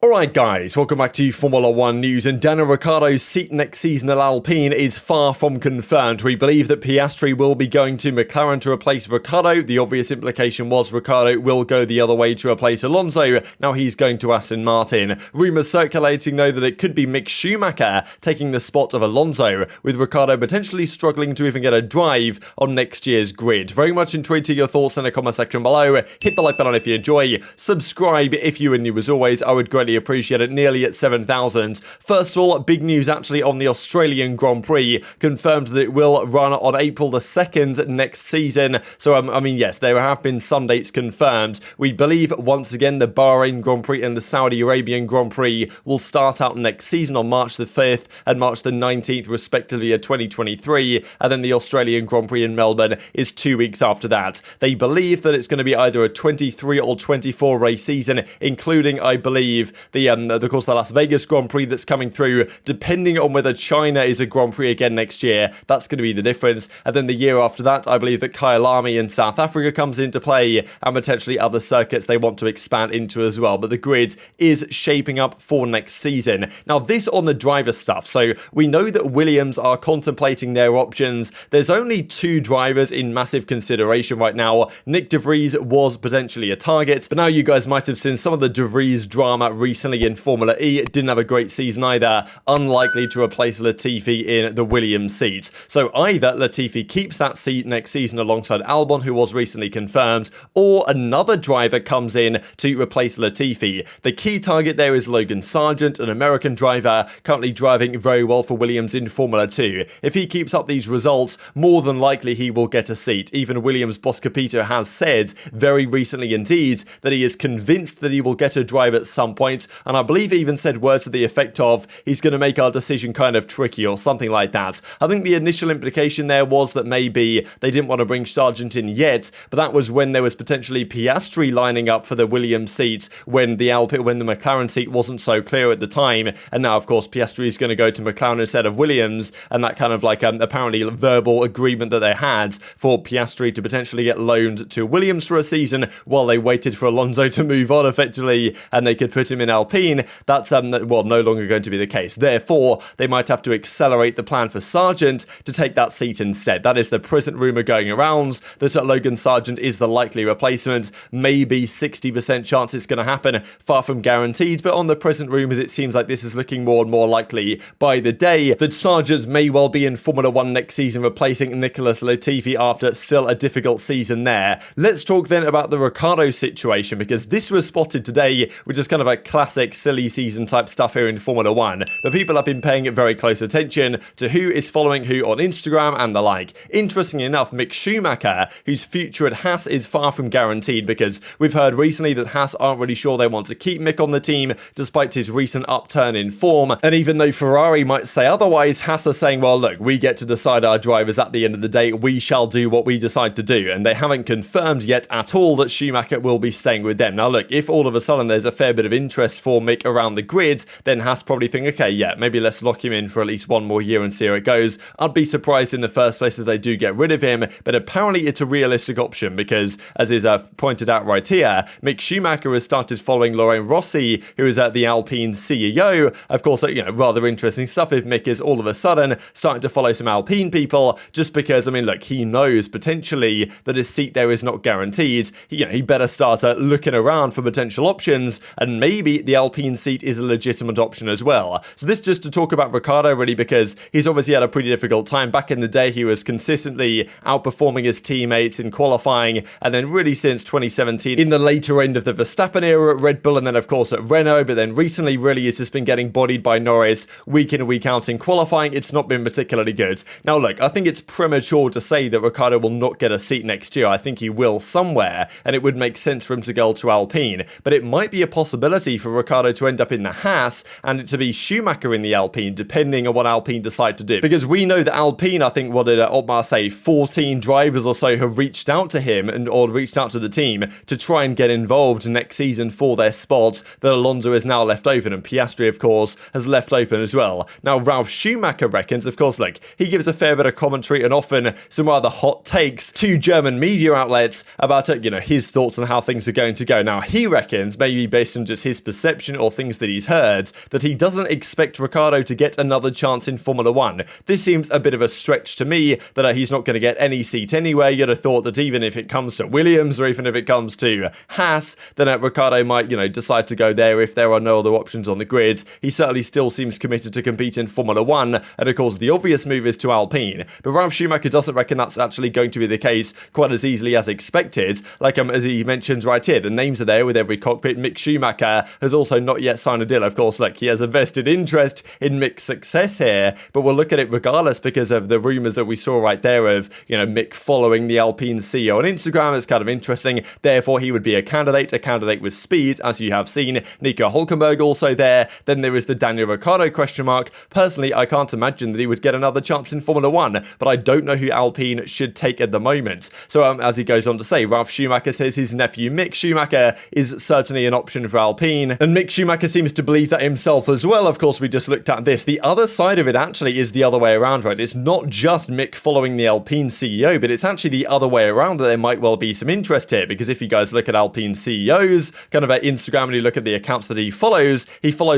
Alright guys, welcome back to Formula 1 news, and Daniel Ricciardo's seat next season at Alpine is far from confirmed. We believe that Piastri will be going to McLaren to replace Ricciardo. The obvious implication was Ricciardo will go the other way to replace Alonso. Now he's going to Aston Martin. Rumours circulating though that it could be Mick Schumacher taking the spot of Alonso, with Ricciardo potentially struggling to even get a drive on next year's grid. Very much intrigued to your thoughts in the comment section below. Hit the like button if you enjoy. Subscribe if you are new as always. I would greatly appreciate it. Nearly at 7,000. First of all, big news actually on the Australian Grand Prix. Confirmed that it will run on April the 2nd next season. So, I mean, yes, there have been some dates confirmed. We believe, once again, the Bahrain Grand Prix and the Saudi Arabian Grand Prix will start out next season on March the 5th and March the 19th, respectively, of 2023. And then the Australian Grand Prix in Melbourne is 2 weeks after that. They believe that it's going to be either a 23 or 24 race season, including, I believe, of course, the Las Vegas Grand Prix that's coming through, depending on whether China is a Grand Prix again next year. That's going to be the difference. And then the year after that, I believe that Kyalami in South Africa comes into play, and potentially other circuits they want to expand into as well. But the grid is shaping up for next season. Now, this on the driver stuff. So we know that Williams are contemplating their options. There's only two drivers in massive consideration right now. Nick de Vries was potentially a target, but now you guys might have seen some of the de Vries drama recently in Formula E. It didn't have a great season either. Unlikely to replace Latifi in the Williams seat. So either Latifi keeps that seat next season alongside Albon, who was recently confirmed, or another driver comes in to replace Latifi. The key target there is Logan Sargeant, an American driver, currently driving very well for Williams in Formula 2. If he keeps up these results, more than likely he will get a seat. Even Williams' boss Capito has said very recently indeed that he is convinced that he will get a drive at some point, and I believe he even said words to the effect of, he's going to make our decision kind of tricky or something like that. I think the initial implication there was that maybe they didn't want to bring Sargeant in yet, but that was when there was potentially Piastri lining up for the Williams seat when the McLaren seat wasn't so clear at the time, and now of course Piastri is going to go to McLaren instead of Williams, and that kind of like apparently verbal agreement that they had for Piastri to potentially get loaned to Williams for a season while they waited for Alonso to move on effectively and they could put him in Alpine. That's no longer going to be the case. Therefore, they might have to accelerate the plan for Sargeant to take that seat instead. That is the present rumour going around, that Logan Sargeant is the likely replacement. Maybe 60% chance it's going to happen, far from guaranteed, but on the present rumours it seems like this is looking more and more likely by the day that Sargeant may well be in Formula 1 next season, replacing Nicholas Latifi after still a difficult season there. Let's talk then about the Ricciardo situation, because this was spotted today, which is kind of a classic silly season type stuff here in Formula 1, but people have been paying very close attention to who is following who on Instagram and the like. Interestingly enough, Mick Schumacher, whose future at Haas is far from guaranteed, because we've heard recently that Haas aren't really sure they want to keep Mick on the team despite his recent upturn in form, and even though Ferrari might say otherwise, Haas are saying, well look, we get to decide our drivers at the end of the day, we shall do what we decide to do, and they haven't confirmed yet at all that Schumacher will be staying with them. Now look, if all of a sudden there's a fair bit of interest for Mick around the grid, then Haas probably think, okay, yeah, maybe let's lock him in for at least one more year and see how it goes. I'd be surprised in the first place if they do get rid of him, but apparently it's a realistic option because, as is pointed out right here, Mick Schumacher has started following Lorenzo Rossi, who is the Alpine CEO. Of course, rather interesting stuff if Mick is all of a sudden starting to follow some Alpine people, just because, I mean, look, he knows potentially that his seat there is not guaranteed. He better start looking around for potential options, and maybe the Alpine seat is a legitimate option as well. So this just to talk about Ricciardo really, because he's obviously had a pretty difficult time. Back in the day, he was consistently outperforming his teammates in qualifying, and then really since 2017, in the later end of the Verstappen era at Red Bull, and then of course at Renault, but then recently really it's just been getting bodied by Norris week in and week out in qualifying. It's not been particularly good. Now look, I think it's premature to say that Ricciardo will not get a seat next year. I think he will somewhere, and it would make sense for him to go to Alpine, but it might be a possibility for Ricciardo to end up in the Haas and it to be Schumacher in the Alpine, depending on what Alpine decide to do. Because we know that Alpine, I think, what did Otmar say, 14 drivers or so have reached out to him or reached out to the team to try and get involved next season for their spots that Alonso is now left open, and Piastri, of course, has left open as well. Now, Ralf Schumacher reckons, of course, look, he gives a fair bit of commentary and often some rather hot takes to German media outlets about, his thoughts on how things are going to go. Now, he reckons, maybe based on just his perspective, perception or things that he's heard, that he doesn't expect Ricciardo to get another chance in Formula 1. This seems a bit of a stretch to me, that he's not going to get any seat anywhere. You'd have thought that even if it comes to Williams or even if it comes to Haas, then Ricciardo might, decide to go there if there are no other options on the grid. He certainly still seems committed to compete in Formula 1, and of course the obvious move is to Alpine. But Ralf Schumacher doesn't reckon that's actually going to be the case quite as easily as expected. Like as he mentions right here, the names are there with every cockpit. Mick Schumacher has also not yet signed a deal. Of course, like, he has a vested interest in Mick's success here, but we'll look at it regardless because of the rumours that we saw right there of, Mick following the Alpine CEO on Instagram. It's kind of interesting. Therefore, he would be a candidate with speed, as you have seen. Nico Hülkenberg also there. Then there is the Daniel Ricciardo question mark. Personally, I can't imagine that he would get another chance in Formula 1, but I don't know who Alpine should take at the moment. So as he goes on to say, Ralf Schumacher says his nephew Mick Schumacher is certainly an option for Alpine, and Mick Schumacher seems to believe that himself as well. Of course, we just looked at this. The other side of it actually is the other way around, right? It's not just Mick following the Alpine CEO, but it's actually the other way around that there might well be some interest here, because if you guys look at Alpine CEO's kind of Instagram and you look at the accounts that he follows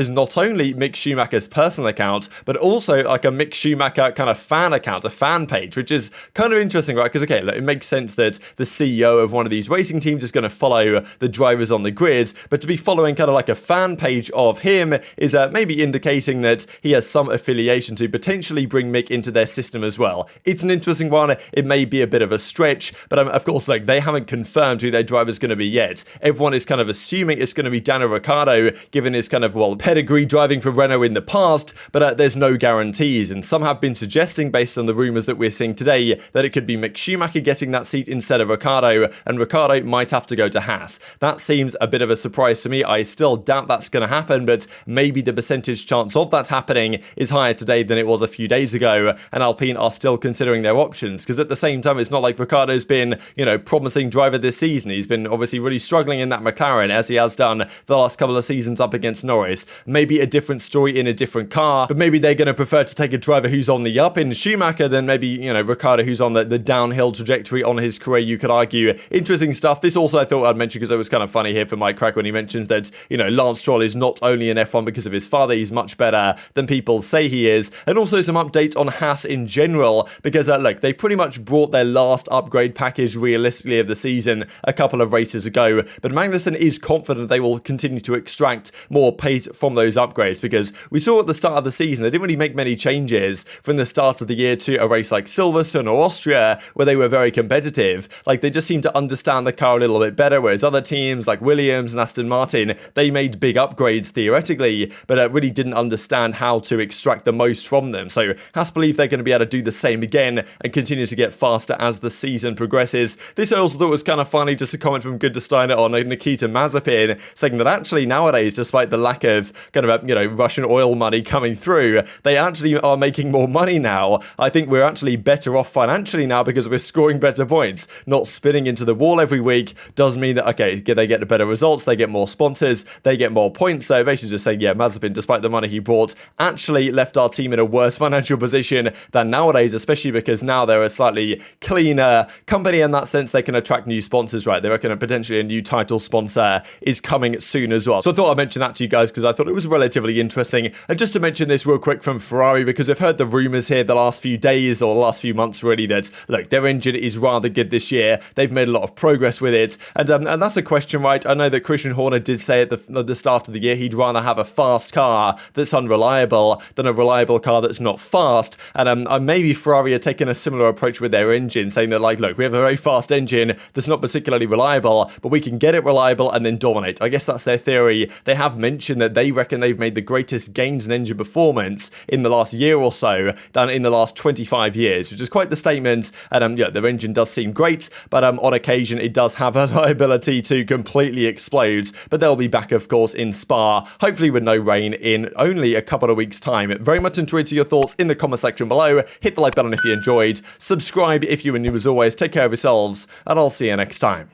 not only Mick Schumacher's personal account, but also like a Mick Schumacher kind of fan account, a fan page, which is kind of interesting, right? Because, okay, look, it makes sense that the CEO of one of these racing teams is going to follow the drivers on the grid, but to be following kind of like a fan page of him is maybe indicating that he has some affiliation to potentially bring Mick into their system as well. It's an interesting one. It may be a bit of a stretch, but of course, like, they haven't confirmed who their driver's going to be yet. Everyone is kind of assuming it's going to be Daniel Ricciardo, given his kind of, pedigree driving for Renault in the past, but there's no guarantees, and some have been suggesting, based on the rumours that we're seeing today, that it could be Mick Schumacher getting that seat instead of Ricciardo, and Ricciardo might have to go to Haas. That seems a bit of a surprise to me. I still doubt that's going to happen, but maybe the percentage chance of that happening is higher today than it was a few days ago, and Alpine are still considering their options, because at the same time, it's not like Ricciardo's been, promising driver this season. He's been obviously really struggling in that McLaren, as he has done the last couple of seasons up against Norris. Maybe a different story in a different car, but maybe they're going to prefer to take a driver who's on the up in Schumacher than maybe, Ricciardo, who's on the downhill trajectory on his career, you could argue. Interesting stuff. This also I thought I'd mention because it was kind of funny here for Mike Crack when he mentions that, Lance Stroll is not only in F1 because of his father, he's much better than people say he is. And also some update on Haas in general, because look, they pretty much brought their last upgrade package realistically of the season a couple of races ago, but Magnussen is confident they will continue to extract more pace from those upgrades, because we saw at the start of the season they didn't really make many changes from the start of the year to a race like Silverstone or Austria, where they were very competitive. Like, they just seem to understand the car a little bit better, whereas other teams like Williams and Aston Martin, they made big upgrades theoretically, but really didn't understand how to extract the most from them. So Haas believe they're going to be able to do the same again and continue to get faster as the season progresses. This I also thought was kind of funny, just a comment from Good to Steiner on Nikita Mazepin, saying that actually nowadays, despite the lack of kind of Russian oil money coming through, they actually are making more money now. I think we're actually better off financially now because we're scoring better points. Not spinning into the wall every week does mean that, okay, they get the better results, they get more sponsors, they get more points. So basically just saying, yeah, Mazepin, despite the money he brought, actually left our team in a worse financial position than nowadays, especially because now they're a slightly cleaner company in that sense. They can attract new sponsors, right? They reckon potentially a new title sponsor is coming soon as well. So I thought I'd mention that to you guys because I thought it was relatively interesting. And just to mention this real quick from Ferrari, because we've heard the rumours here the last few days or the last few months really that, look, their engine is rather good this year. They've made a lot of progress with it. And that's a question, right? I know that Christian Horner did say at the start of the year he'd rather have a fast car that's unreliable than a reliable car that's not fast. And maybe Ferrari are taking a similar approach with their engine, saying that, like, look, we have a very fast engine that's not particularly reliable, but we can get it reliable and then dominate. I guess that's their theory. They have mentioned that they reckon they've made the greatest gains in engine performance in the last year or so than in the last 25 years, which is quite the statement. And yeah, their engine does seem great, but on occasion it does have a liability to completely explode. But they'll be back, of course, in Spa, hopefully with no rain, in only a couple of weeks' time. Very much enjoyed your thoughts in the comment section below. Hit the like button if you enjoyed. Subscribe if you were new as always. Take care of yourselves, and I'll see you next time.